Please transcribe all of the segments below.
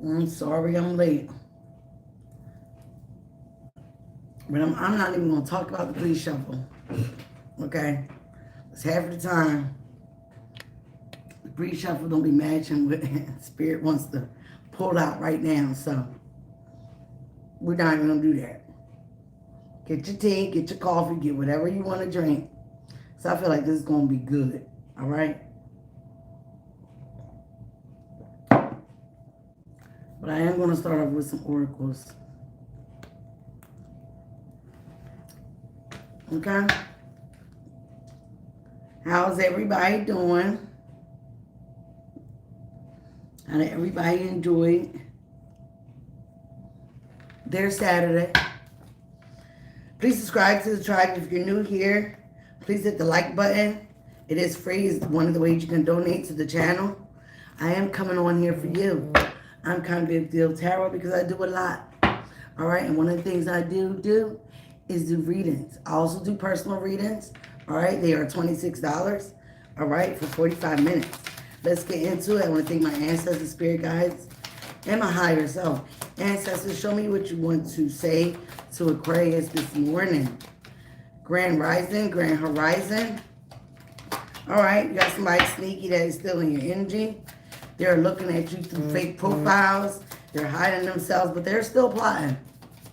I'm sorry I'm late. But I'm not even going to talk about the pre-shuffle. Okay? It's half the time. The pre-shuffle don't be matching what Spirit wants to pull out right now. So, we're not even going to do that. Get your tea, get your coffee, get whatever you want to drink. So, I feel like this is going to be good. All right? But I am going to start off with some oracles. Okay? How's everybody doing? How did everybody enjoy their Saturday? Please subscribe to the tribe if you're new here. Please hit the like button. It is free. It's one of the ways you can donate to the channel. I am coming on here for you. I'm kind of Big Deal Tarot because I do a lot. All right, and one of the things I do is do readings. I also do personal readings. All right, they are $26. All right, for 45 minutes. Let's get into it. I want to thank my ancestors, spirit guides, and my higher self. Ancestors, show me what you want to say to Aquarius this morning. Grand Rising, Grand Horizon. All right, you got somebody sneaky that is still in your energy. They're looking at you through fake profiles. They're hiding themselves, but they're still plotting.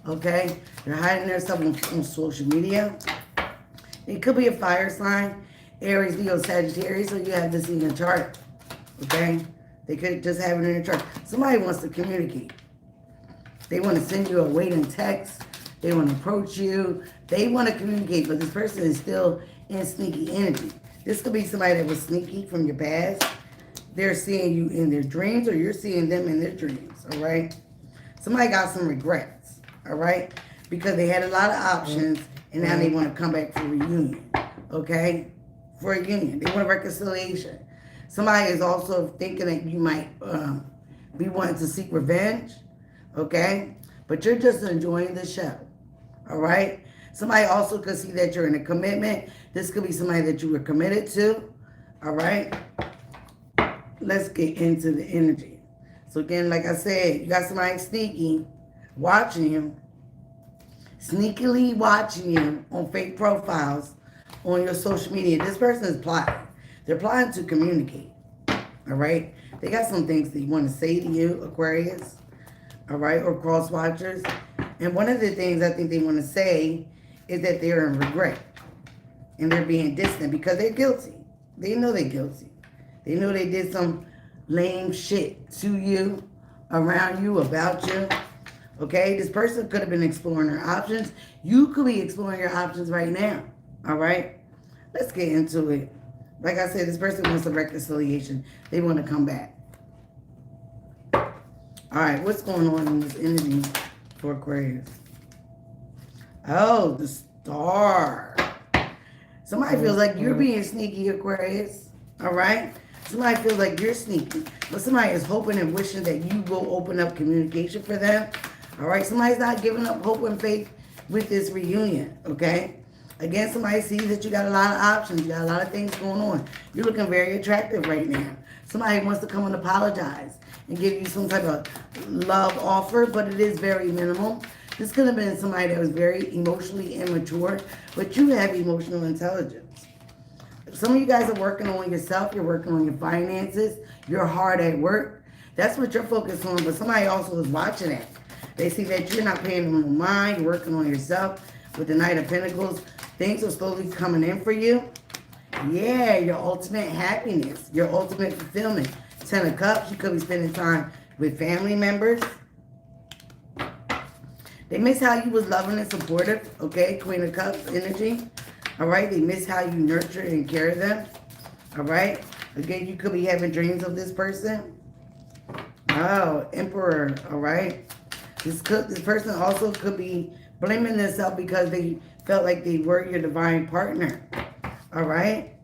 Okay? They're hiding themselves on social media. It could be a fire sign, Aries, Leo, Sagittarius, so you have this in your chart. Okay? They could just have it in your chart. Somebody wants to communicate. They want to send you a waiting text. They want to approach you. They want to communicate, but this person is still in sneaky energy. This could be somebody that was sneaky from your past. They're seeing you in their dreams, or you're seeing them in their dreams, all right? Somebody got some regrets, all right? Because they had a lot of options, and now they want to come back for a reunion, okay? For a union. They want reconciliation. Somebody is also thinking that you might be wanting to seek revenge, okay? But you're just enjoying the show, all right? Somebody also could see that you're in a commitment. This could be somebody that you were committed to, all right? Let's get into the energy. So again, like I said, you got somebody sneaky watching you, sneakily watching you on fake profiles on your social media. This person is plotting. They're plotting to communicate, all right? They got some things they want to say to you, Aquarius, all right, or cross watchers. And one of the things I think they want to say is that they're in regret and they're being distant because they're guilty. They know they're guilty. They know they did some lame shit to you, around you, about you. Okay? This person could have been exploring their options. You could be exploring your options right now. All right? Let's get into it. Like I said, this person wants a reconciliation. They want to come back. All right, what's going on in this energy for Aquarius? Oh, the Star. Somebody feels like you're being sneaky, Aquarius. All right? Somebody feels like you're sneaky. But somebody is hoping and wishing that you will open up communication for them. All right? Somebody's not giving up hope and faith with this reunion. Okay? Again, somebody sees that you got a lot of options. You got a lot of things going on. You're looking very attractive right now. Somebody wants to come and apologize and give you some type of love offer, but it is very minimal. This could have been somebody that was very emotionally immature, but you have emotional intelligence. Some of you guys are working on yourself. You're working on your finances. You're hard at work. That's what you're focused on, but somebody also is watching it. They see that you're not paying them no mind. You're working on yourself. With the Knight of Pentacles, things are slowly coming in for you. Yeah, your ultimate happiness, your ultimate fulfillment. 10 of Cups, you could be spending time with family members. They miss how you was loving and supportive, okay? Queen of Cups energy, all right? They miss how you nurture and care them, all right? Again, you could be having dreams of this person. Oh, Emperor, all right? This person also could be blaming themselves because they felt like they were your divine partner, all right?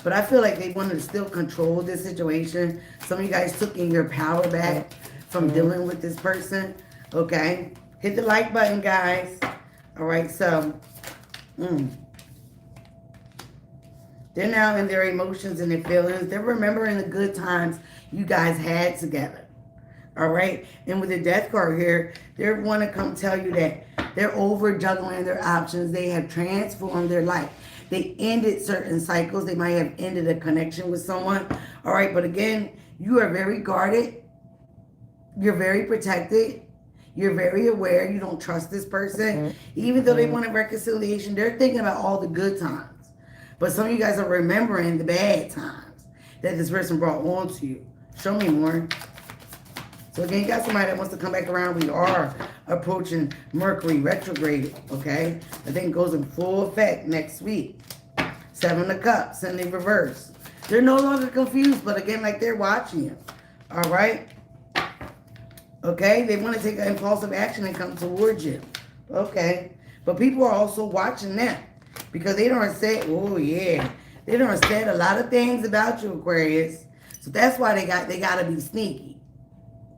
But I feel like they wanted to still control this situation. Some of you guys took in your power back from dealing with this person, okay? Hit the like button, guys. All right, so they're now in their emotions and their feelings. They're remembering the good times you guys had together, All right. And with the death card here, they want to come tell you that they're over juggling their options. They have transformed their life. They ended certain cycles. They might have ended a connection with someone. All right. But again, you are very guarded. You're very protected. You're very aware. You don't trust this person. Even though they want a reconciliation, they're thinking about all the good times. But some of you guys are remembering the bad times that this person brought on to you. Show me more. So again, you got somebody that wants to come back around. We are approaching Mercury retrograde, okay? I think it goes in full effect next week. 7 of Cups and in reverse. They're no longer confused, but again, like they're watching you, all right? Okay, they want to take an impulsive action and come towards you, okay? But people are also watching that because they don't say, oh yeah, they don't said a lot of things about you, Aquarius. So that's why they got to be sneaky.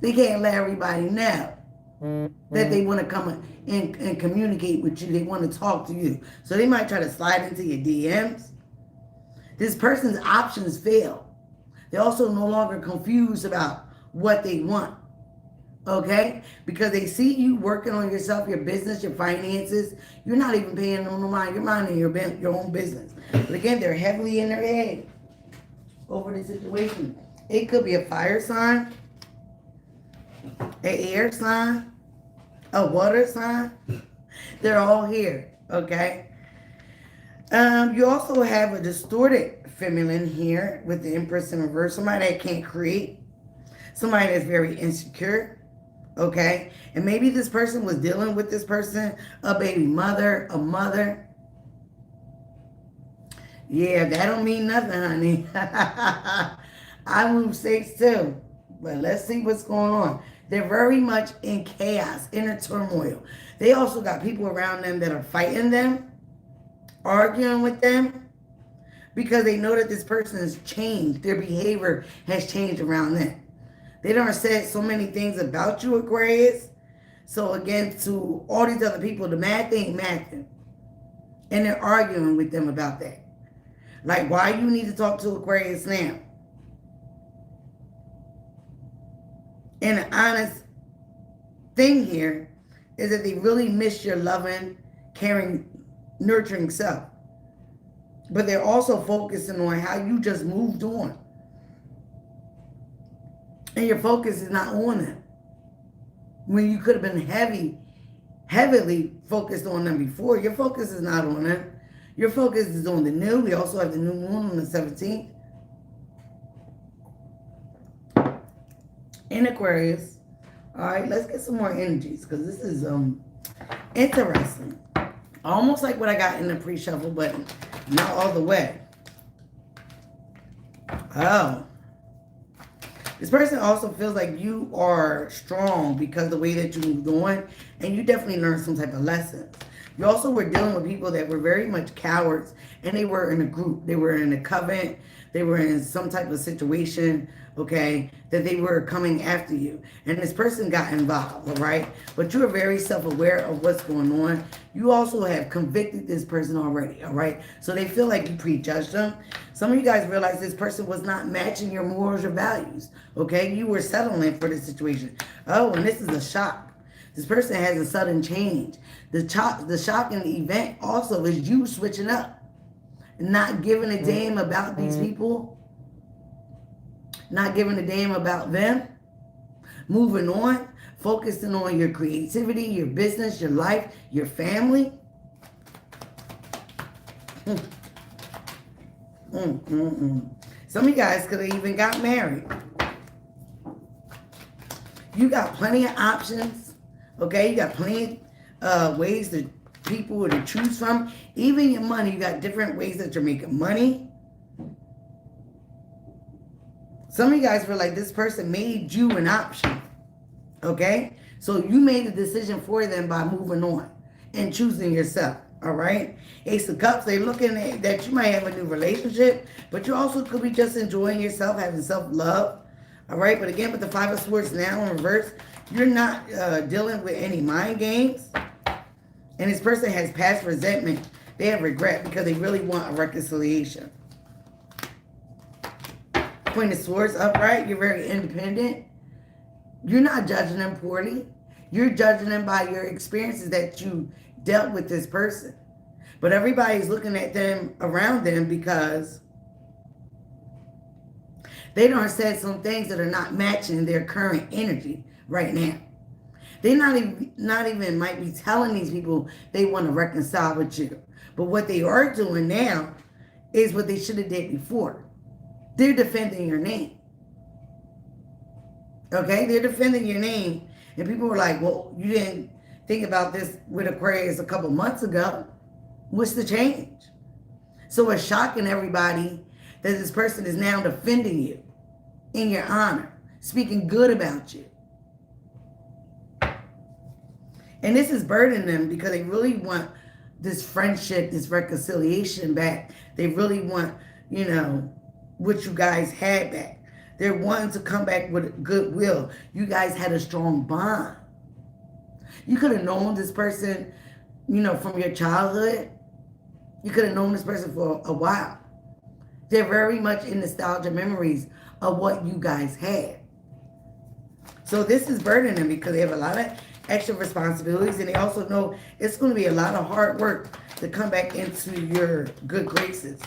They can't let everybody know that they want to come and communicate with you. They want to talk to you. So they might try to slide into your DMs. This person's options fail. They're also no longer confused about what they want. Okay? Because they see you working on yourself, your business, your finances. You're not even paying no mind. You're minding your own business. But again, they're heavily in their head over the situation. It could be a fire sign, an air sign, a water sign. They're all here, okay? You also have a distorted feminine here with the Empress in reverse. Somebody that can't create. Somebody that's very insecure, okay? And maybe this person was dealing with this person, a baby mother, a mother. Yeah, that don't mean nothing, honey. I move 6 too. But let's see what's going on. They're very much in chaos, inner turmoil. They also got people around them that are fighting them, arguing with them, because they know that this person has changed. Their behavior has changed around them. They done said so many things about you, Aquarius. So again, to all these other people, the mad thing mattered. And they're arguing with them about that. Like, why you need to talk to Aquarius now? And the honest thing here is that they really miss your loving, caring, nurturing self. But they're also focusing on how you just moved on. And your focus is not on them. When you could have been heavily focused on them before, your focus is not on them. Your focus is on the new. We also have the new moon on the 17th. In Aquarius. All right, let's get some more energies because this is interesting. Almost like what I got in the pre-shuffle, but not all the way. Oh. This person also feels like you are strong because of the way that you moved on, and you definitely learned some type of lessons. You also were dealing with people that were very much cowards, and they were in a group. They were in a covenant. They were in some type of situation, okay, that they were coming after you. And this person got involved, all right? But you're very self-aware of what's going on. You also have convicted this person already, all right? So they feel like you prejudged them. Some of you guys realize this person was not matching your morals or values, okay? You were settling for this situation. Oh, and this is a shock. This person has a sudden change. The shocking event also is you switching up. Not giving a damn about these people. Not giving a damn about them. Moving on. Focusing on your creativity, your business, your life, your family. Some of you guys could have even got married. You got plenty of options. Okay, you got plenty of ways to people to choose from. Even your money, you got different ways that you're making money. Some of you guys feel like this person made you an option. Okay? So you made a decision for them by moving on and choosing yourself. All right? Ace of Cups, they're looking at that you might have a new relationship, but you also could be just enjoying yourself, having self-love. All right? But again, with the Five of Swords now in reverse, you're not dealing with any mind games. And this person has past resentment. They have regret because they really want a reconciliation. Queen of Swords upright. You're very independent. You're not judging them poorly. You're judging them by your experiences that you dealt with this person. But everybody's looking at them around them because they done said some things that are not matching their current energy right now. They not even might be telling these people they want to reconcile with you. But what they are doing now is what they should have did before. They're defending your name. Okay? They're defending your name. And people were like, well, you didn't think about this with Aquarius a couple months ago. What's the change? So it's shocking everybody that this person is now defending you in your honor, speaking good about you. And this is burdening them because they really want this friendship, this reconciliation back. They really want, you know, what you guys had back. They're wanting to come back with goodwill. You guys had a strong bond. You could have known this person, you know, from your childhood. You could have known this person for a while. They're very much in nostalgia memories of what you guys had. So this is burdening them because they have a lot of extra responsibilities, and they also know it's going to be a lot of hard work to come back into your good graces.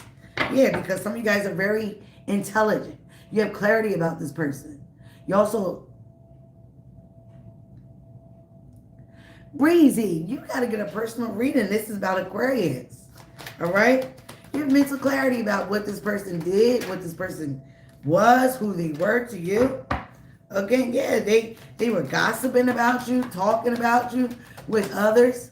Yeah, because some of you guys are very intelligent. You have clarity about this person. You also... Breezy, you got to get a personal reading. This is about Aquarius. All right? You have mental clarity about what this person did, what this person was, who they were to you. Again, yeah, they were gossiping about you, talking about you with others.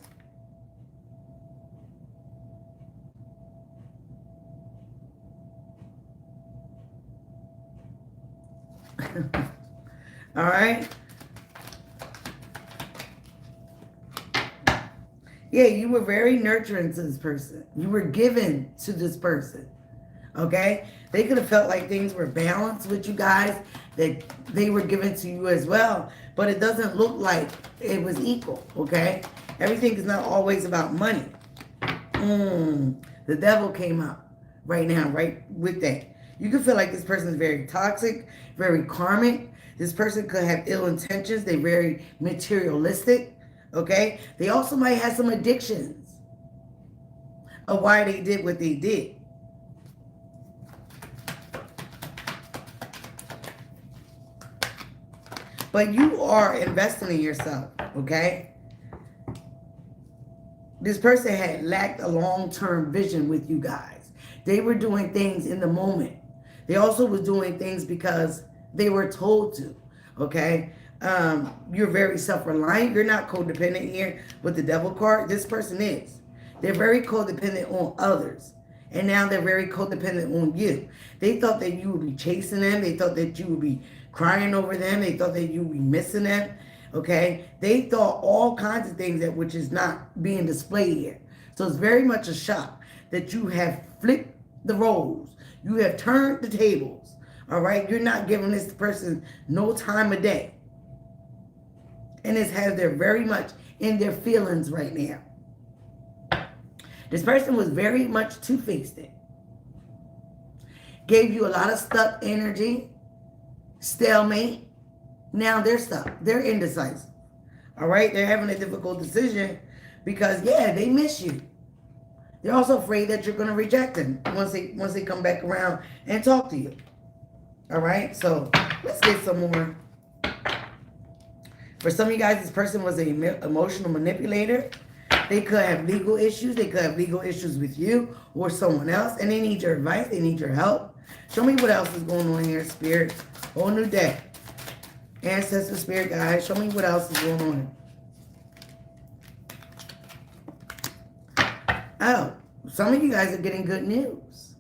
All right? Yeah, you were very nurturing to this person. You were given to this person. Okay? They could have felt like things were balanced with you guys, that they were given to you as well. But it doesn't look like it was equal. Okay? Everything is not always about money. The devil came up right now, right with that. You could feel like this person is very toxic, very karmic. This person could have ill intentions. They're very materialistic. Okay? They also might have some addictions of why they did what they did. But you are investing in yourself, okay? This person had lacked a long-term vision with you guys. They were doing things in the moment. They also was doing things because they were told to, okay? You're very self-reliant. You're not codependent here with the devil card. This person is. They're very codependent on others. And now they're very codependent on you. They thought that you would be chasing them. They thought that you would be crying over them. They thought that you would be missing them. Okay? They thought all kinds of things that which is not being displayed here. So it's very much a shock that you have flipped the roles. You have turned the tables. All right? You're not giving this person no time of day. And it's has they're very much in their feelings right now. This person was very much two-faced. Gave you a lot of stuck energy. Stalemate. Now they're stuck. They're indecisive. All right? They're having a difficult decision because, yeah, they miss you. They're also afraid that you're going to reject them once they come back around and talk to you. All right? So let's get some more. For some of you guys, this person was an emotional manipulator. They could have legal issues. They could have legal issues with you or someone else. And they need your advice. They need your help. Show me what else is going on here, Spirit. Whole new day. Ancestor, Spirit, guys. Show me what else is going on. Oh, some of you guys are getting good news.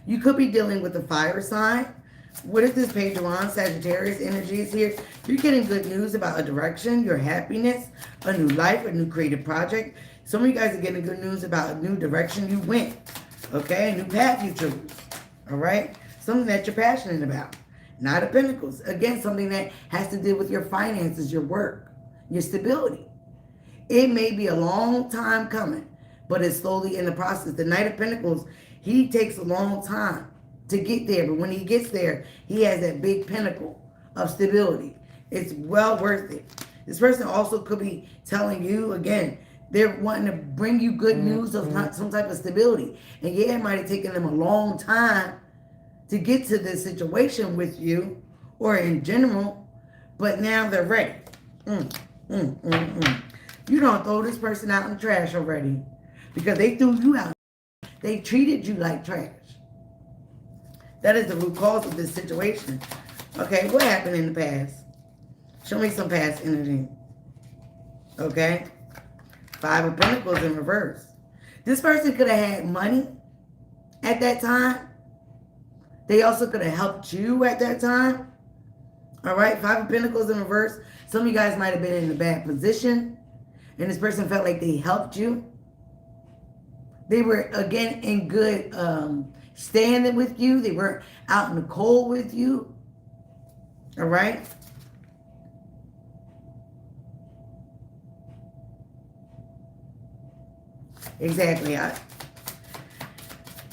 You could be dealing with a fire sign. What is this page on? Sagittarius energy is here. You're getting good news about a direction, your happiness, a new life, a new creative project. Some of you guys are getting good news about a new direction you went. Okay? A new path you chose. All right? Something that you're passionate about. Knight of Pentacles. Again, something that has to do with your finances, your work, your stability. It may be a long time coming, but it's slowly in the process. The Knight of Pentacles, he takes a long time to get there. But when he gets there, he has that big pinnacle of stability. It's well worth it. This person also could be telling you, again, they're wanting to bring you good news of some type of stability. And yeah, it might have taken them a long time to get to this situation with you or in general, but now they're ready. You don't throw this person out in the trash already because they threw you out. They treated you like trash. That is the root cause of this situation. Okay, what happened in the past? Show me some past energy. Okay? 5 of Pentacles in reverse. This person could have had money at that time. They also could have helped you at that time. All right? 5 of Pentacles in reverse. Some of you guys might have been in a bad position. And this person felt like they helped you. They were, again, in good standing with you. They weren't out in the cold with you. All right? Exactly.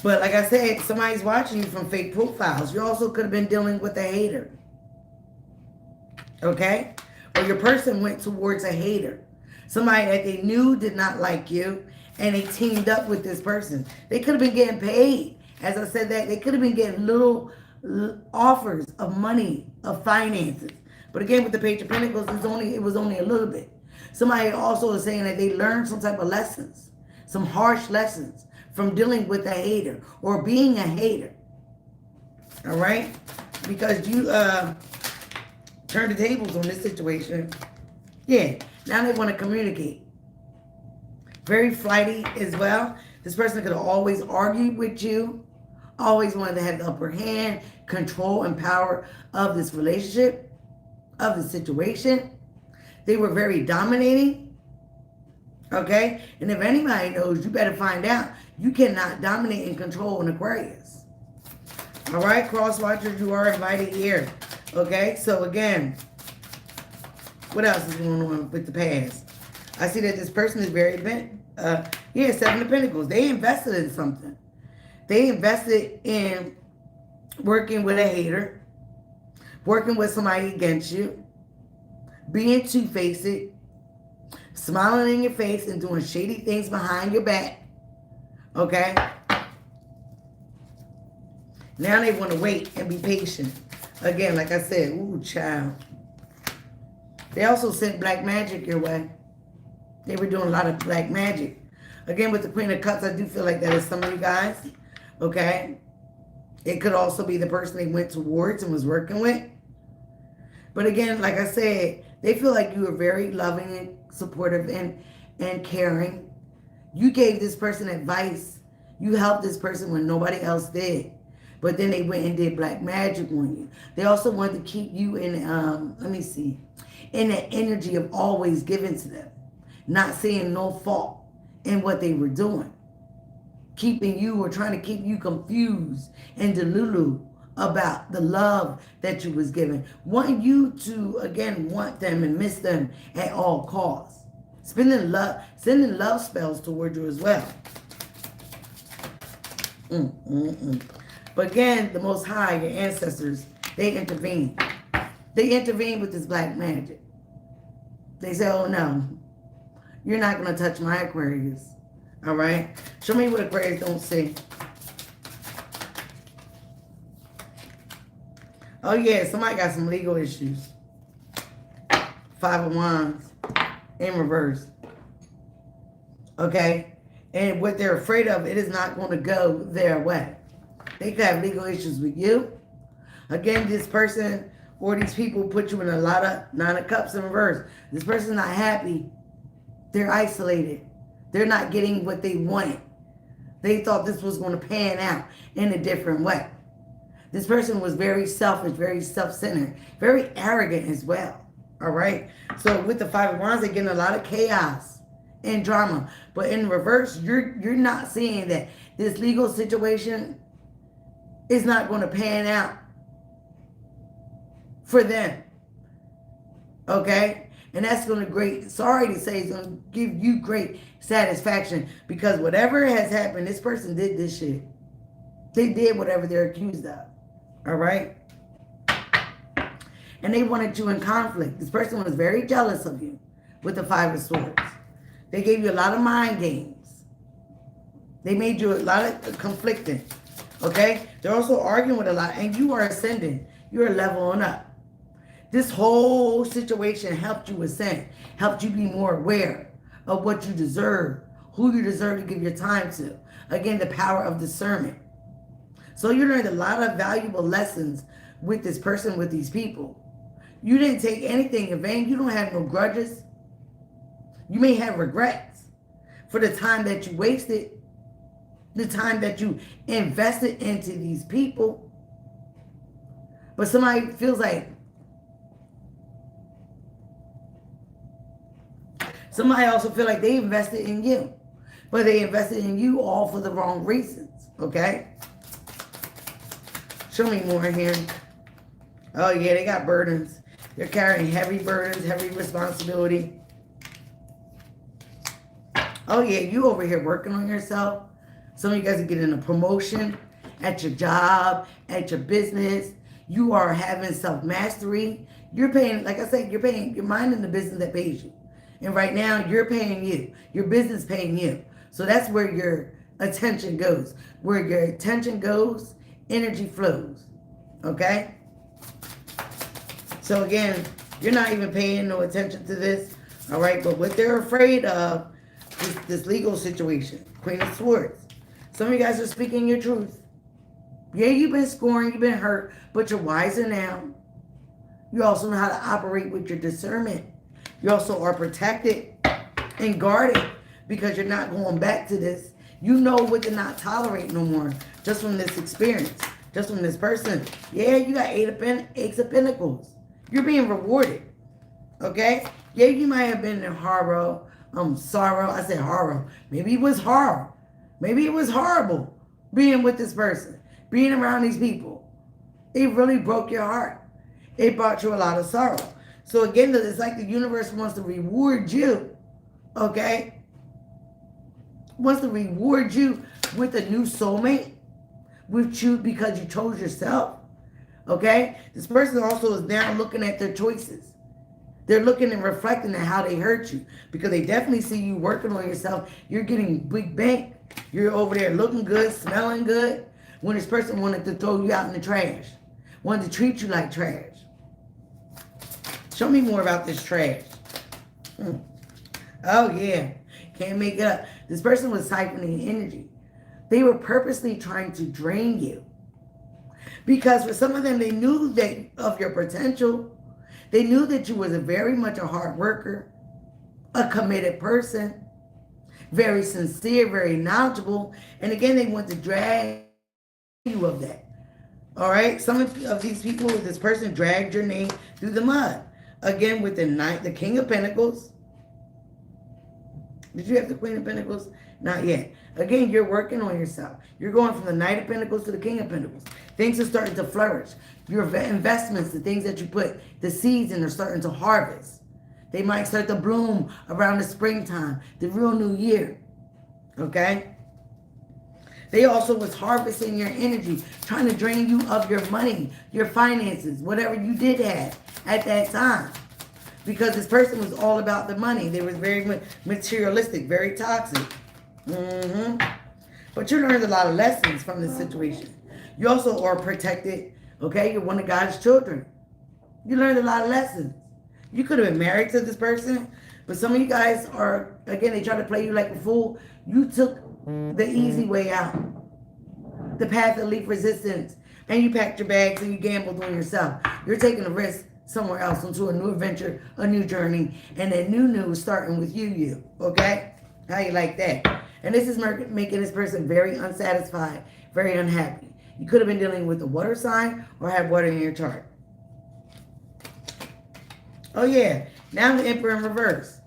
But like I said, somebody's watching you from fake profiles. You also could have been dealing with a hater. Okay? Or your person went towards a hater. Somebody that they knew did not like you, and they teamed up with this person. They could have been getting paid. As I said that, they could have been getting little offers of money, of finances. But again, with the Page of Pentacles, it was only a little bit. Somebody also is saying that they learned some type of lessons, some harsh lessons from dealing with a hater or being a hater. All right? Because you turned the tables on this situation. Yeah, now they want to communicate. Very flighty as well. This person could have always argued with you, always wanted to have the upper hand, control and power of this relationship, of the situation. They were very dominating. Okay? And if anybody knows, you better find out. You cannot dominate and control an Aquarius. All right, cross watchers, you are invited here. Okay? So again, what else is going on with the past? I see that this person is very bent. 7 of Pentacles. They invested in something. They invested in working with a hater, working with somebody against you, being two-faced, smiling in your face and doing shady things behind your back. Okay? Now they want to wait and be patient. Again, like I said, ooh, child. They also sent black magic your way. They were doing a lot of black magic. Again, with the Queen of Cups, I do feel like that is some of you guys. Okay? It could also be the person they went towards and was working with. But again, like I said, they feel like you were very loving and supportive and caring. You gave this person advice. You helped this person when nobody else did. But then they went and did black magic on you. They also wanted to keep you in, in the energy of always giving to them. Not seeing no fault in what they were doing. Keeping you or trying to keep you confused and delulu about the love that you was given. Wanting you to, again, want them and miss them at all costs. Sending love spells toward you as well. But again, the Most High, your ancestors, they intervene. They intervene with this black magic. They say, oh no, you're not going to touch my Aquarius. All right? Show me what Aquarius don't see. Oh yeah, somebody got some legal issues. 5 of Wands in reverse. Okay? And what they're afraid of, it is not going to go their way. They could have legal issues with you. Again, this person or these people put you in a lot of 9 of Cups in reverse. This person's not happy. They're isolated. They're not getting what they wanted. They thought this was going to pan out in a different way. This person was very selfish, very self-centered, very arrogant as well. All right? So with the 5 of Wands, they're getting a lot of chaos and drama. But in reverse, you're not seeing that this legal situation is not going to pan out for them. Okay? And that's going to sorry to say, it's going to give you great satisfaction because whatever has happened, this person did this shit. They did whatever they're accused of. All right? and they wanted you in conflict. This person was very jealous of you with the Five of Swords. They gave you a lot of mind games. They made you a lot of conflicting. Okay? They're also arguing with a lot, and you are ascending. You are leveling up. This whole situation helped you ascend, helped you be more aware of what you deserve, who you deserve to give your time to. Again, the power of discernment. So you learned a lot of valuable lessons with this person, with these people. You didn't take anything in vain. You don't have no grudges. You may have regrets for the time that you wasted, the time that you invested into these people. But somebody feels like, somebody also feel like they invested in you, but they invested in you all for the wrong reasons, okay? Show me more here. Oh yeah, they got burdens. They're carrying heavy burdens, heavy responsibility. Oh yeah, you over here working on yourself. Some of you guys are getting a promotion at your job, at your business. You are having self-mastery. You're paying, like I said, you're minding the business that pays you. And right now, you're paying you. Your business paying you. So that's where your attention goes. Where your attention goes, energy flows. Okay? So again, you're not even paying no attention to this. All right? But what they're afraid of is this legal situation. Queen of Swords. Some of you guys are speaking your truth. Yeah, you've been scoring, you've been hurt, but you're wiser now. You also know how to operate with your discernment. You also are protected and guarded because you're not going back to this. You know what to not tolerate no more just from this experience, just from this person. Yeah, you got Ace of Pentacles. You're being rewarded, okay? Yeah, you might have been in sorrow. I said horror. Maybe it was horror. Maybe it was horrible being with this person, being around these people. It really broke your heart. It brought you a lot of sorrow. So again, it's like the universe wants to reward you, okay? Wants to reward you with a new soulmate, with you because you chose yourself, okay? This person also is now looking at their choices. They're looking and reflecting on how they hurt you because they definitely see you working on yourself. You're getting big bank. You're over there looking good, smelling good, when this person wanted to throw you out in the trash, wanted to treat you like trash. Show me more about this trash. Oh, yeah. Can't make it up. This person was siphoning energy. They were purposely trying to drain you. Because for some of them, they knew that of your potential. They knew that you was very much a hard worker, a committed person, very sincere, very knowledgeable. And again, they want to drag you of that. All right? Some of these people, this person dragged your name through the mud. Again, with the King of Pentacles. Did you have the Queen of Pentacles? Not yet. Again, you're working on yourself. You're going from the Knight of Pentacles to the King of Pentacles. Things are starting to flourish. Your investments, the things that you put, the seeds in, are starting to harvest. They might start to bloom around the springtime, the real new year. Okay? They also was harvesting your energy, trying to drain you of your money, your finances, whatever you did have at that time. Because this person was all about the money. They were very materialistic, very toxic. But you learned a lot of lessons from this situation. You also are protected, okay? You're one of God's children. You learned a lot of lessons. You could have been married to this person, but some of you guys are, again, they try to play you like a fool. You took the easy way out, the path of least resistance, and you packed your bags and you gambled on yourself. You're taking a risk somewhere else into a new adventure, a new journey, and that new is starting with you, okay? How you like that? And this is making this person very unsatisfied, very unhappy. You could have been dealing with a water sign or have water in your chart. Oh yeah, now the Emperor in reverse.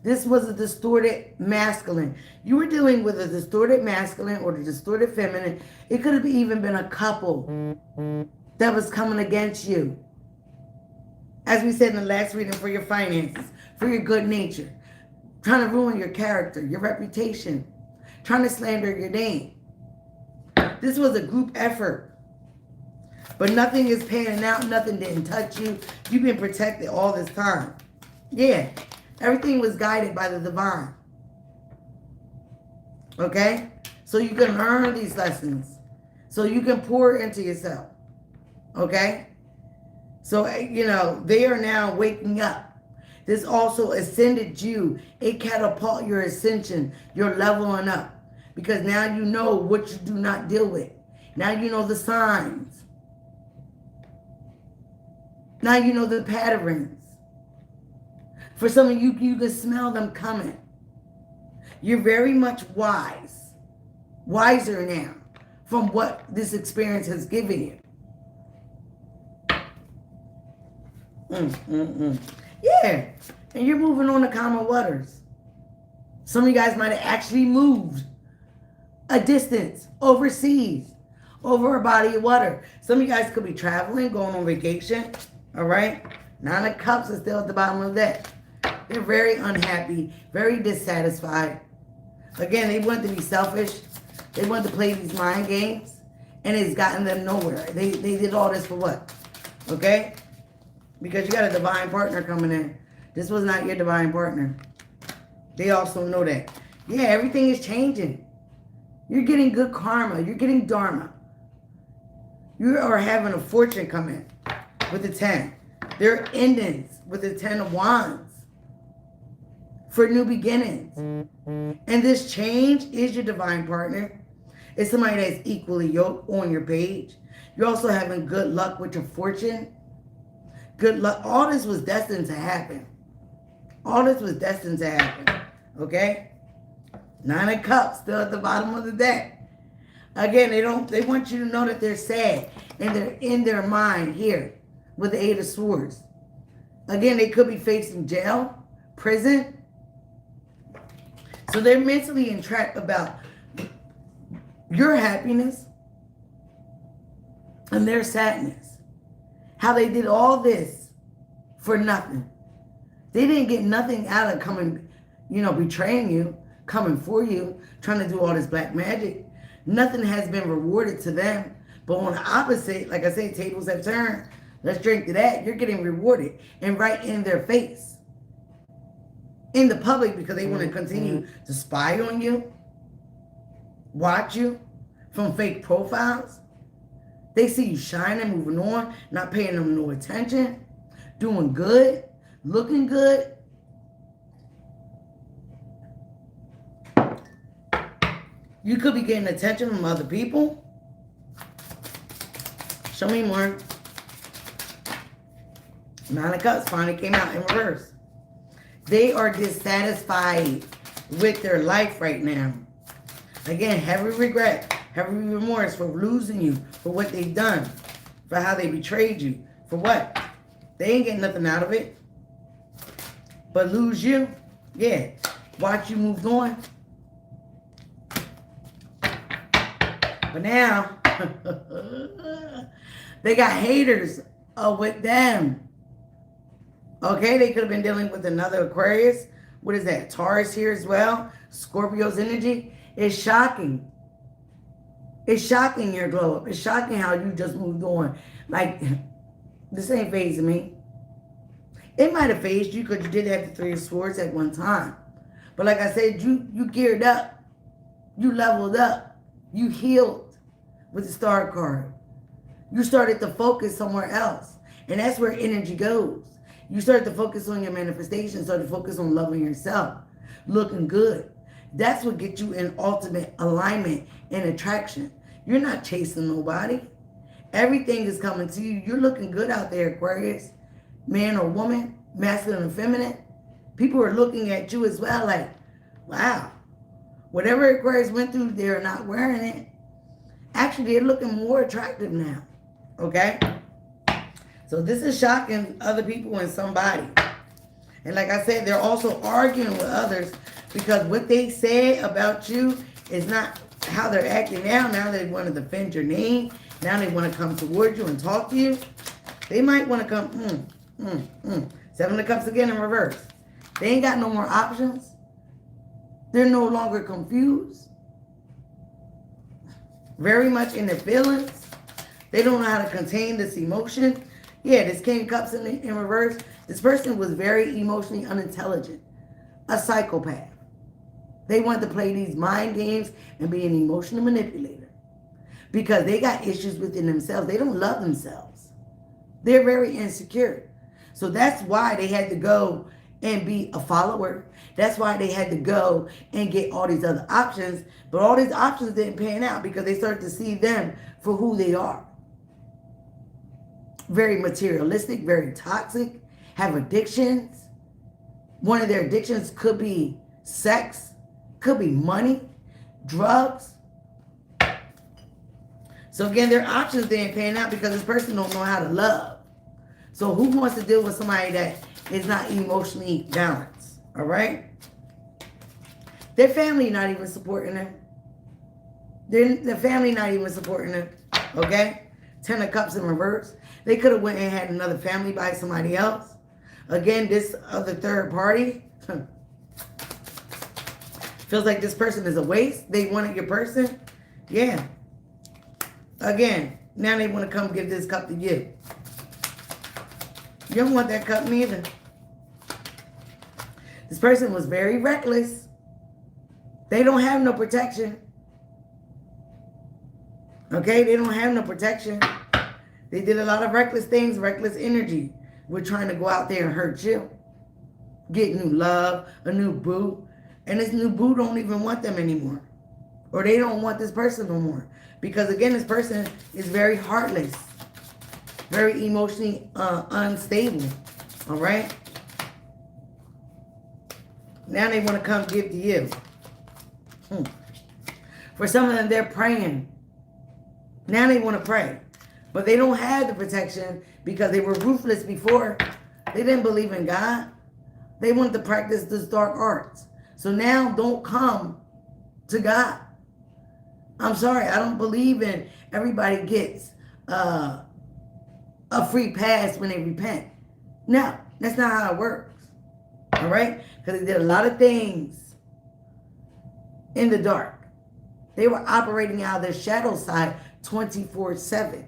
This was a distorted masculine. You were dealing with a distorted masculine or the distorted feminine. It could have even been a couple that was coming against you. As we said in the last reading, for your finances, for your good nature, trying to ruin your character, your reputation, trying to slander your name. This was a group effort. But nothing is panning out. Nothing didn't touch you. You've been protected all this time. Yeah. Everything was guided by the divine. Okay? So you can learn these lessons. So you can pour into yourself. Okay? So, you know, they are now waking up. This also ascended you. It catapult your ascension. You're leveling up. Because now you know what you do not deal with. Now you know the signs. Now you know the patterns. For some of you, you can smell them coming. You're very much wise. Wiser now from what this experience has given you. Yeah. And you're moving on to calmer waters. Some of you guys might have actually moved a distance overseas, over a body of water. Some of you guys could be traveling, going on vacation. All right? 9 of Cups is still at the bottom of that. They're very unhappy, very dissatisfied. Again, they want to be selfish. They want to play these mind games. And it's gotten them nowhere. They did all this for what? Okay? Because you got a divine partner coming in. This was not your divine partner. They also know that. Yeah, everything is changing. You're getting good karma. You're getting dharma. You are having a fortune come in with the 10. There are endings with the 10 of Wands for new beginnings. And this change is your divine partner. It's somebody that's equally yoked on your page. You're also having good luck with your fortune. Good luck. All this was destined to happen. All this was destined to happen. Okay? 9 of Cups still at the bottom of the deck. Again, they want you to know that they're sad. And they're in their mind here with the 8 of Swords. Again, they could be facing jail, prison. So they're mentally entrapped about your happiness and their sadness. How they did all this for nothing. They didn't get nothing out of coming, betraying you, coming for you, trying to do all this black magic. Nothing has been rewarded to them. But on the opposite, like I say, tables have turned. Let's drink to that. You're getting rewarded. And right in their face. In the public, because they want to continue to spy on you. Watch you from fake profiles. They see you shining, moving on, not paying them no attention. Doing good. Looking good. You could be getting attention from other people. Show me more. 9 of Cups finally came out in reverse. They are dissatisfied with their life right now. Again, heavy regret, heavy remorse for losing you, for what they've done, for how they betrayed you. For what? They ain't getting nothing out of it. But lose you? Yeah. Watch you move on. But now, they got haters with them. Okay, they could have been dealing with another Aquarius. What is that? Taurus here as well. Scorpio's energy. It's shocking. It's shocking your glow up. It's shocking how you just moved on. Like, this ain't phasing me. It might have phased you because you did have the 3 of Swords at one time. But like I said, you geared up. You leveled up. You healed with the Star card. You started to focus somewhere else. And that's where energy goes. You start to focus on your manifestation. Start to focus on loving yourself. Looking good. That's what gets you in ultimate alignment and attraction. You're not chasing nobody. Everything is coming to you. You're looking good out there, Aquarius. Man or woman, masculine or feminine. People are looking at you as well like, wow. Whatever Aquarius went through, they're not wearing it. Actually, they're looking more attractive now. Okay? So this is shocking other people and somebody. And like I said, they're also arguing with others because what they say about you is not how they're acting now. Now they want to defend your name. Now they want to come towards you and talk to you. They might want to come, 7 of Cups again in reverse. They ain't got no more options. They're no longer confused. Very much in their feelings. They don't know how to contain this emotion. Yeah, this King of Cups in reverse. This person was very emotionally unintelligent. A psychopath. They want to play these mind games and be an emotional manipulator. Because they got issues within themselves. They don't love themselves. They're very insecure. So that's why they had to go and be a follower. That's why they had to go and get all these other options. But all these options didn't pan out because they started to see them for who they are. Very materialistic, very toxic, have addictions. One of their addictions could be sex, could be money, drugs. So again, their options didn't pan out because this person don't know how to love. So who wants to deal with somebody that is not emotionally balanced? All right? Their family not even supporting them. Their family not even supporting them. Okay? 10 of Cups in reverse. They could have went and had another family by somebody else. Again, this other third party feels like this person is a waste. They wanted your person. Yeah. Again, now they want to come give this cup to you. You don't want that cup neither. This person was very reckless. They don't have no protection. Okay, they don't have no protection. They did a lot of reckless things, reckless energy. We're trying to go out there and hurt you. Get new love, a new boo. And this new boo don't even want them anymore. Or they don't want this person no more. Because again, this person is very heartless. Very emotionally unstable. All right? Now they want to come give to you. For some of them, they're praying. Now they want to pray. But they don't have the protection because they were ruthless before. They didn't believe in God. They wanted to practice this dark arts. So now don't come to God. I'm sorry, I don't believe in everybody gets a free pass when they repent. No, that's not how it works. All right? Because they did a lot of things in the dark. They were operating out of their shadow side 24/7.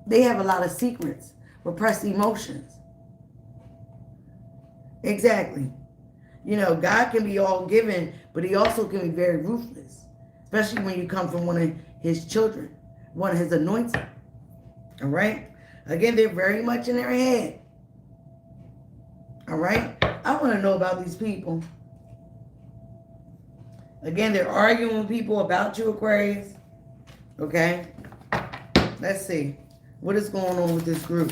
They have a lot of secrets, repressed emotions. Exactly. You know, God can be all given, but he also can be very ruthless. Especially when you come from one of his children, one of his anointed. All right? Again, they're very much in their head. All right? I want to know about these people. Again, they're arguing with people about you, Aquarius. Okay? Let's see. What is going on with this group?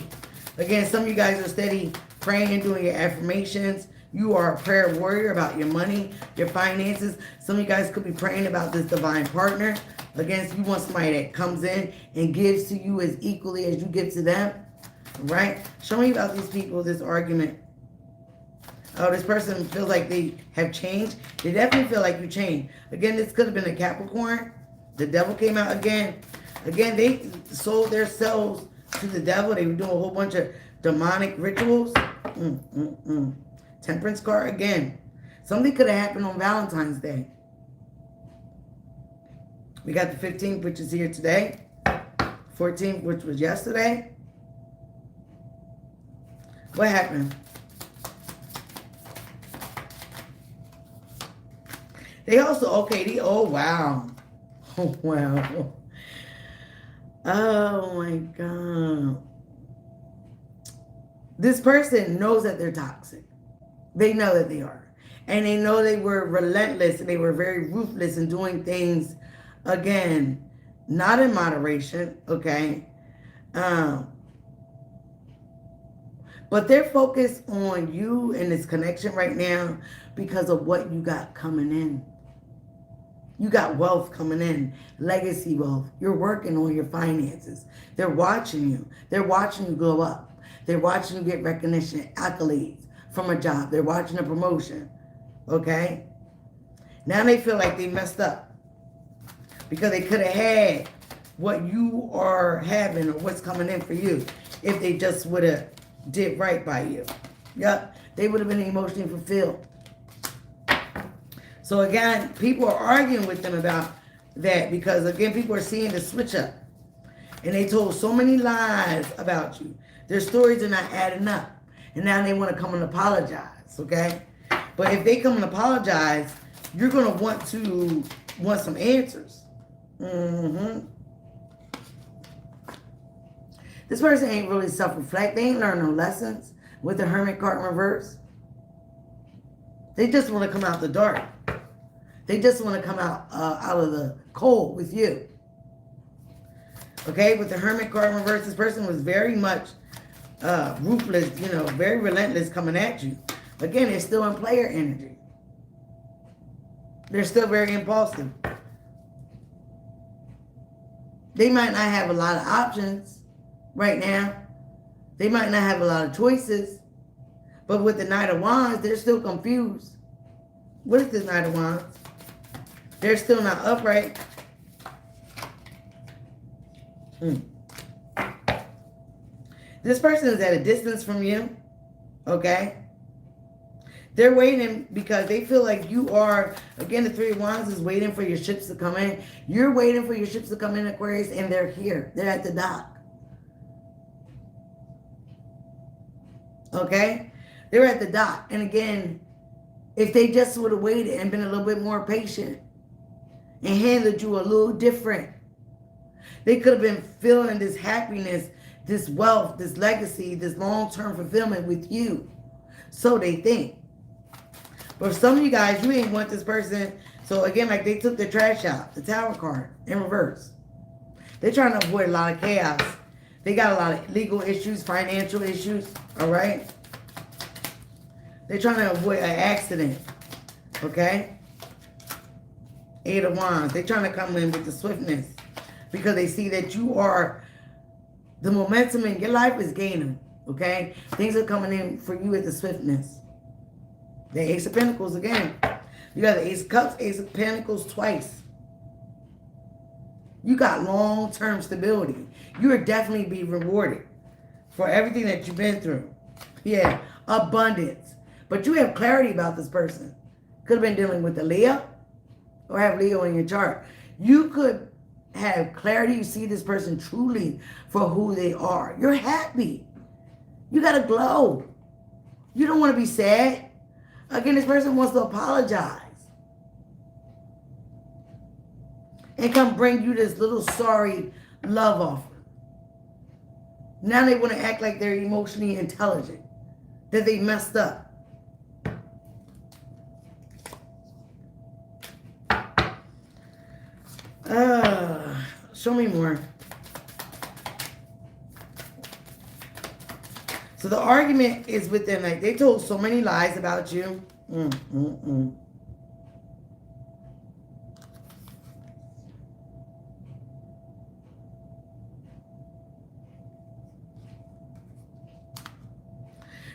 Again, some of you guys are steady praying and doing your affirmations. You are a prayer warrior about your money, your finances. Some of you guys could be praying about this divine partner. Again, you want somebody that comes in and gives to you as equally as you give to them. Right? Show me about these people, this argument. Oh, this person feels like they have changed. They definitely feel like you changed. Again, this could have been a Capricorn. The devil came out again. Again, they sold themselves to the devil. They were doing a whole bunch of demonic rituals. Temperance card again. Something could have happened on Valentine's Day. We got the 15th, which is here today. 14th, which was yesterday. What happened? They also, okay, oh, wow. Oh, wow. Oh, my God. This person knows that they're toxic. They know that they are. And they know they were relentless and they were very ruthless in doing things, again, not in moderation, okay? But they're focused on you and this connection right now because of what you got coming in. You got wealth coming in, legacy wealth. You're working on your finances. They're watching you. They're watching you grow up. They're watching you get recognition, accolades from a job. They're watching a promotion, okay? Now they feel like they messed up because they could have had what you are having or what's coming in for you if they just would have did right by you. Yep, they would have been emotionally fulfilled. So again, people are arguing with them about that because, again, people are seeing the switch up. And they told so many lies about you. Their stories are not adding up. And now they want to come and apologize, okay? But if they come and apologize, you're going to want some answers. This person ain't really self-reflect. They ain't learned no lessons with the Hermit card in reverse. They just want to come out the dark. They just want to come out of the cold with you. Okay, with the Hermit card in reverse, this person was very much ruthless, you know, very relentless coming at you. Again, they're still in player energy. They're still very impulsive. They might not have a lot of options right now. They might not have a lot of choices. But with the Knight of Wands, they're still confused. What is this Knight of Wands? They're still not upright. This person is at a distance from you. Okay? They're waiting because they feel like you are, again, the Three of Wands is waiting for your ships to come in. You're waiting for your ships to come in, Aquarius, and they're here. They're at the dock. Okay? They're at the dock. And again, if they just would have waited and been a little bit more patient and handled you a little different, they could have been feeling this happiness, this wealth, this legacy, this long-term fulfillment with you. So they think. But for some of you guys, you ain't want this person. So again, like they took the trash out, the Tower card in reverse. They're trying to avoid a lot of chaos. They got a lot of legal issues, financial issues, all right? They're trying to avoid an accident, okay? Eight of Wands. They're trying to come in with the swiftness because they see that you are, the momentum in your life is gaining, okay? Things are coming in for you with the swiftness. The Ace of Pentacles again. You got the Ace of Cups, Ace of Pentacles twice. You got long-term stability. You are definitely be rewarded for everything that you've been through. Yeah, abundance. But you have clarity about this person. Could have been dealing with a Leo or have Leo in your chart. You could have clarity. You see this person truly for who they are. You're happy. You got to glow. You don't want to be sad. Again, this person wants to apologize and come bring you this little sorry love offer. Now they want to act like they're emotionally intelligent, that they messed up. Show me more. So the argument is with them. Like, they told so many lies about you.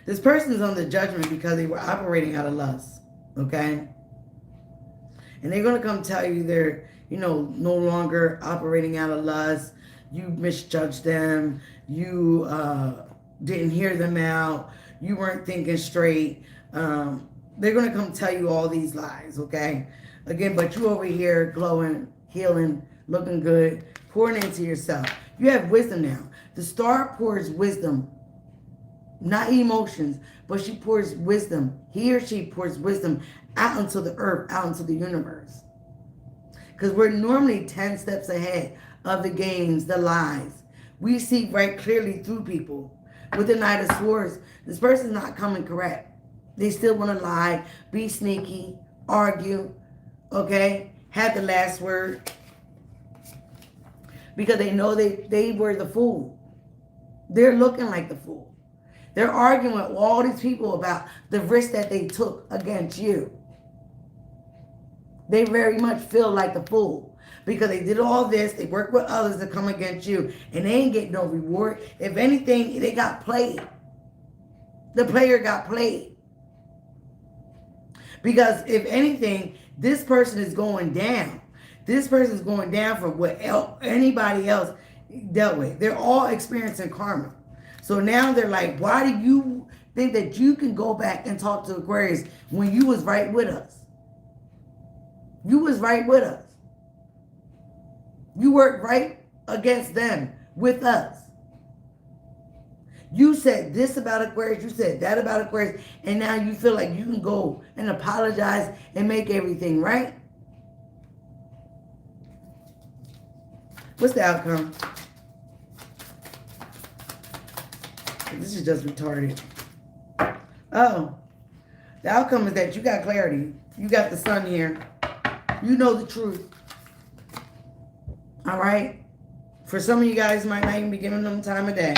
This person is on the judgment because they were operating out of lust. Okay? And they're going to come tell you they're, you know, no longer operating out of lust. You misjudged them. You, didn't hear them out. You weren't thinking straight. They're going to come tell you all these lies, okay? Again, but you over here glowing, healing, looking good, pouring into yourself. You have wisdom now. The star pours wisdom, not emotions, but she pours wisdom. He or she pours wisdom out into the earth, out into the universe. Because we're normally 10 steps ahead of the games, the lies. We see right clearly through people. With the Knight of Swords, this person's not coming correct. They still want to lie, be sneaky, argue, okay? Have the last word. Because they know they were the fool. They're looking like the fool. They're arguing with all these people about the risk that they took against you. They very much feel like the fool. Because they did all this, they worked with others to come against you, and they ain't get no reward. If anything, they got played. The player got played. Because if anything, this person is going down. This person is going down from what anybody else dealt with. They're all experiencing karma. So now they're like, why do you think that you can go back and talk to Aquarius when you was right with us? You was right with us. You worked right against them with us. You said this about Aquarius, you said that about Aquarius, and now you feel like you can go and apologize and make everything right? What's the outcome? This is just retarded. Oh, the outcome is that you got clarity. You got the sun here. You know the truth. All right? For some of you guys, might not even be giving them time of day.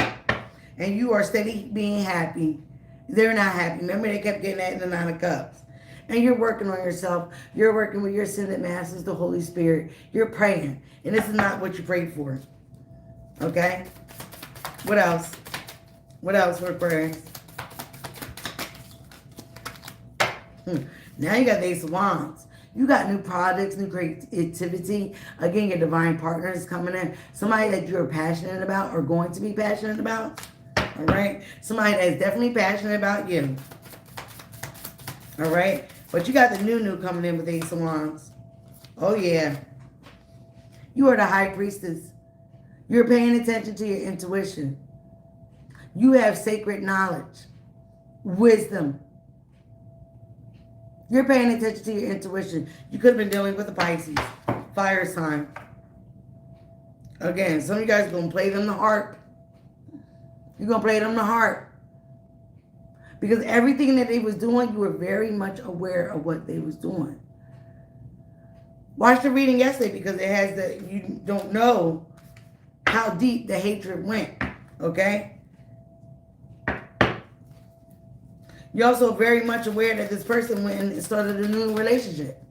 And you are steady being happy. They're not happy. Remember, they kept getting that in the Nine of Cups. And you're working on yourself. You're working with your ascended masters, the Holy Spirit. You're praying. And this is not what you prayed for. Okay? What else? What else for Aquarius? Now you got the Ace of Wands. You got new projects, new creativity. Again, your divine partner is coming in. Somebody that you're passionate about or going to be passionate about. All right? Somebody that's definitely passionate about you. All right? But you got the new coming in with the Ace of Wands. Oh, yeah. You are the High Priestess. You're paying attention to your intuition. You have sacred knowledge, wisdom. You're paying attention to your intuition. You could have been dealing with a Pisces, fire sign. Again, some of you guys are going to play them the harp. You're going to play them the harp. Because everything that they was doing, you were very much aware of what they was doing. Watch the reading yesterday because it has the, you don't know how deep the hatred went. Okay? You're also very much aware that this person went and started a new relationship.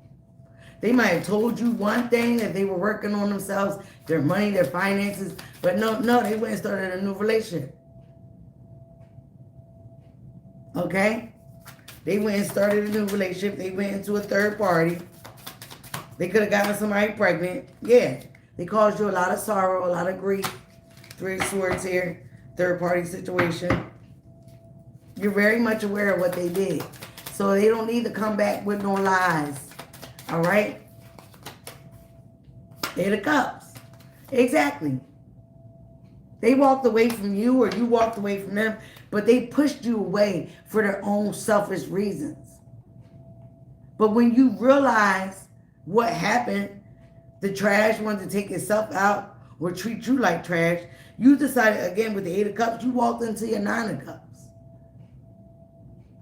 They might have told you one thing, that they were working on themselves, their money, their finances, but no, they went and started a new relationship. Okay? They went and started a new relationship. They went into a third party. They could have gotten somebody pregnant. Yeah. They caused you a lot of sorrow, a lot of grief. Three of Swords here. Third party situation. You're very much aware of what they did. So they don't need to come back with no lies. All right? Eight of Cups. Exactly. They walked away from you or you walked away from them, but they pushed you away for their own selfish reasons. But when you realize what happened, the trash wanted to take itself out or treat you like trash, you decided, again, with the Eight of Cups, you walked into your Nine of Cups.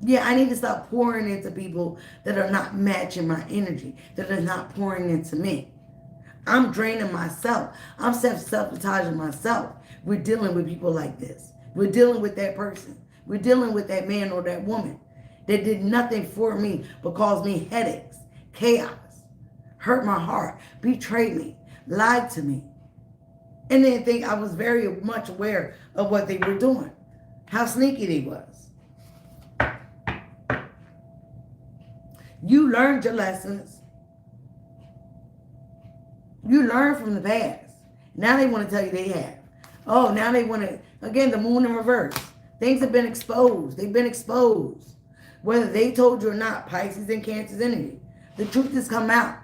Yeah, I need to stop pouring into people that are not matching my energy, that are not pouring into me. I'm draining myself. I'm self-sabotaging myself. We're dealing with people like this. We're dealing with that person. We're dealing with that man or that woman that did nothing for me but caused me headaches, chaos, hurt my heart, betrayed me, lied to me, and then think I was very much aware of what they were doing, how sneaky they was. You learned your lessons. You learned from the past. Now they want to tell you they have. Oh, now they want to, again, the moon in reverse. Things have been exposed. They've been exposed. Whether they told you or not, Pisces and Cancer's energy. The truth has come out.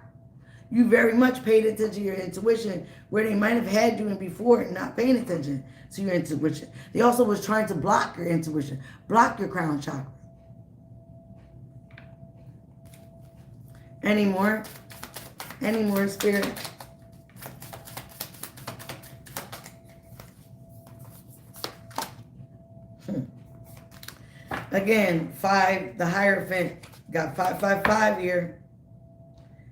You very much paid attention to your intuition where they might have had you in before and not paying attention to your intuition. They also was trying to block your intuition, block your crown chakra. Any more? Any more, Spirit? Again, 5, the Hierophant, got 555 here.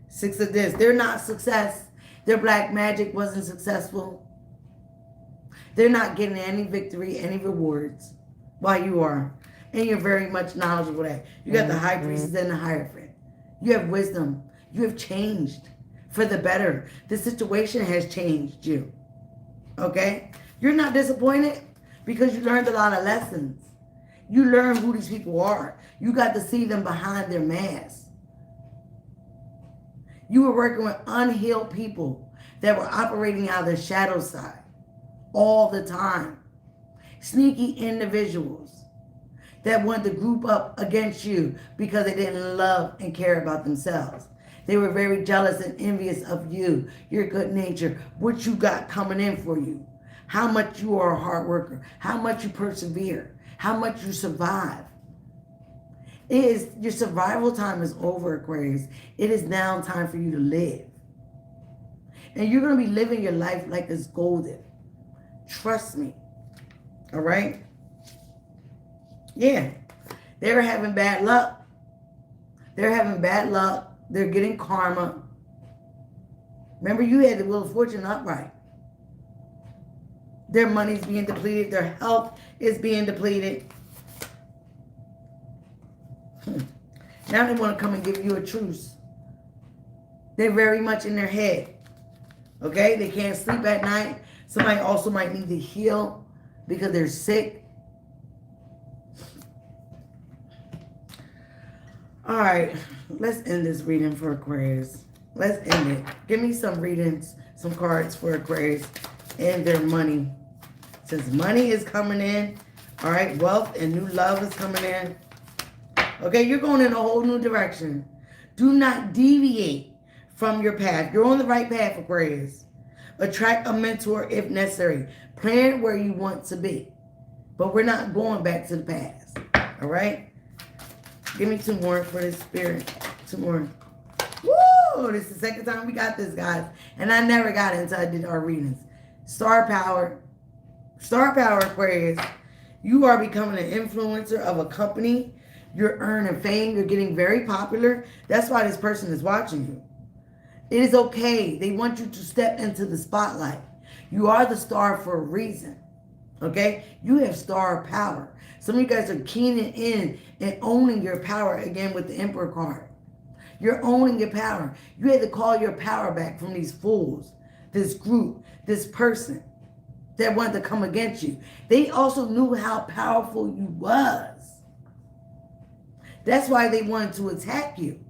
6 of this. They're not success. Their black magic wasn't successful. They're not getting any victory, any rewards, while you are. And you're very much knowledgeable of that. You got the High Priestess and the Hierophant. You have wisdom. You have changed for the better. The situation has changed you. Okay? You're not disappointed because you learned a lot of lessons. You learned who these people are. You got to see them behind their masks. You were working with unhealed people that were operating out of the shadow side all the time. Sneaky individuals that wanted to group up against you because they didn't love and care about themselves. They were very jealous and envious of you, your good nature, what you got coming in for you, how much you are a hard worker, how much you persevere, how much you survive. Your survival time is over, Aquarius. It is now time for you to live. And you're going to be living your life like it's golden. Trust me. All right? Yeah. They're having bad luck. They're having bad luck. They're getting karma. Remember, you had the Wheel of Fortune upright. Their money's being depleted. Their health is being depleted. Now they want to come and give you a truce. They're very much in their head. Okay? They can't sleep at night. Somebody also might need to heal because they're sick. All right. Let's end this reading for Aquarius. Let's end it. Give me some readings, some cards for Aquarius and their money. Since money is coming in, all right, wealth and new love is coming in. Okay, you're going in a whole new direction. Do not deviate from your path. You're on the right path, Aquarius. Attract a mentor if necessary. Plan where you want to be. But we're not going back to the past. All right? Give me 2 more for this spirit. 2 more. Woo! This is the second time we got this, guys. And I never got it until I did our readings. Star power. Star power, Aquarius. You are becoming an influencer of a company. You're earning fame. You're getting very popular. That's why this person is watching you. It is okay. They want you to step into the spotlight. You are the star for a reason. Okay? You have star power. Some of you guys are keening in and owning your power again with the Emperor card. You're owning your power. You had to call your power back from these fools, this group, this person that wanted to come against you. They also knew how powerful you was. That's why they wanted to attack you.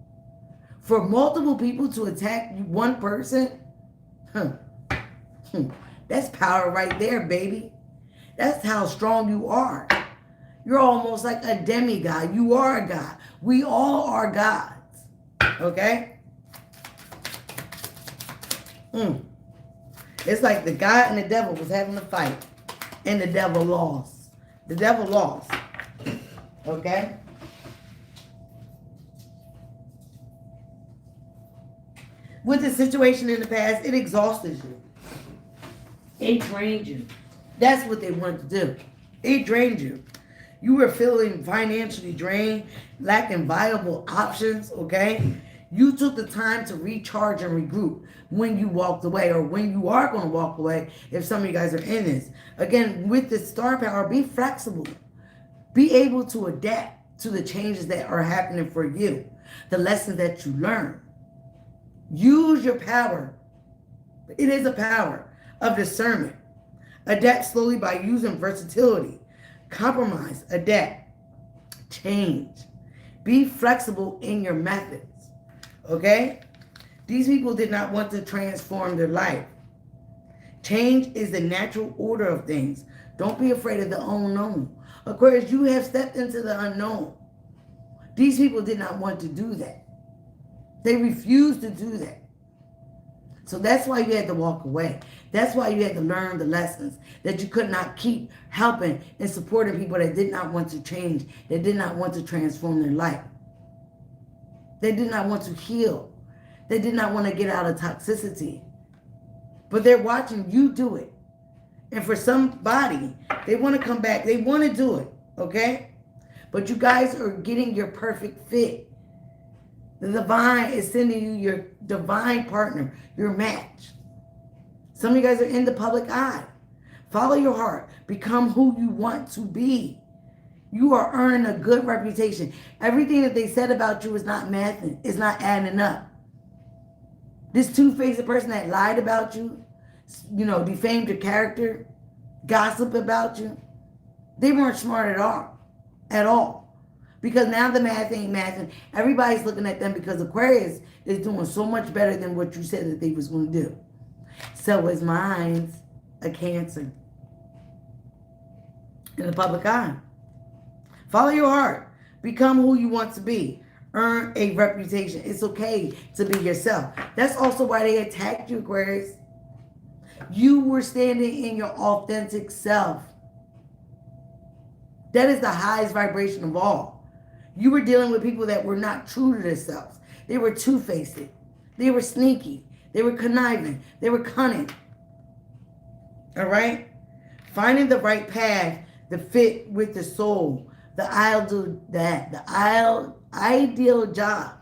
For multiple people to attack one person, that's power right there, baby. That's how strong you are. You're almost like a demigod. You are a god. We all are gods. Okay? It's like the God and the devil was having a fight. And the devil lost. The devil lost. Okay? With the situation in the past, it exhausted you. It drained you. That's what they wanted to do. It drained you. You were feeling financially drained, lacking viable options, okay? You took the time to recharge and regroup when you walked away, or when you are going to walk away, if some of you guys are in this. Again, with the star power, be flexible. Be able to adapt to the changes that are happening for you, the lessons that you learn. Use your power. It is a power of discernment. Adapt slowly by using versatility. Compromise, adapt, change. Be flexible in your methods. Okay? These people did not want to transform their life. Change is the natural order of things. Don't be afraid of the unknown. Aquarius, you have stepped into the unknown. These people did not want to do that. They refused to do that. So that's why you had to walk away. That's why you had to learn the lessons, that you could not keep helping and supporting people that did not want to change, that did not want to transform their life. They did not want to heal. They did not want to get out of toxicity. But they're watching you do it. And for somebody, they want to come back. They want to do it, okay? But you guys are getting your perfect fit. The divine is sending you your divine partner, your match. Some of you guys are in the public eye. Follow your heart. Become who you want to be. You are earning a good reputation. Everything that they said about you is not mathing. It's not adding up. This two-faced person that lied about you, defamed your character, gossip about you, they weren't smart at all. At all. Because now the math ain't mathing. Everybody's looking at them because Aquarius is doing so much better than what you said that they was going to do. So is mine's a Cancer. In the public eye. Follow your heart. Become who you want to be. earn a reputation. It's okay to be yourself. That's also why they attacked you, Aquarius. You were standing in your authentic self. That is the highest vibration of all. You were dealing with people that were not true to themselves. They were two-faced. They were sneaky. They were conniving. They were cunning. All right? Finding the right path to fit with the soul. The ideal job.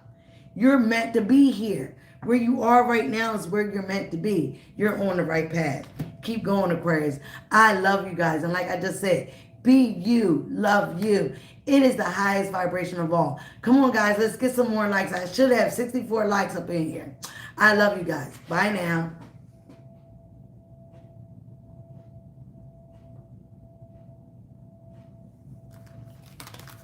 You're meant to be here. Where you are right now is where you're meant to be. You're on the right path. Keep going, Aquarius. I love you guys. And like I just said, be you. Love you. It is the highest vibration of all. Come on, guys. Let's get some more likes. I should have 64 likes up in here. I love you guys. Bye now.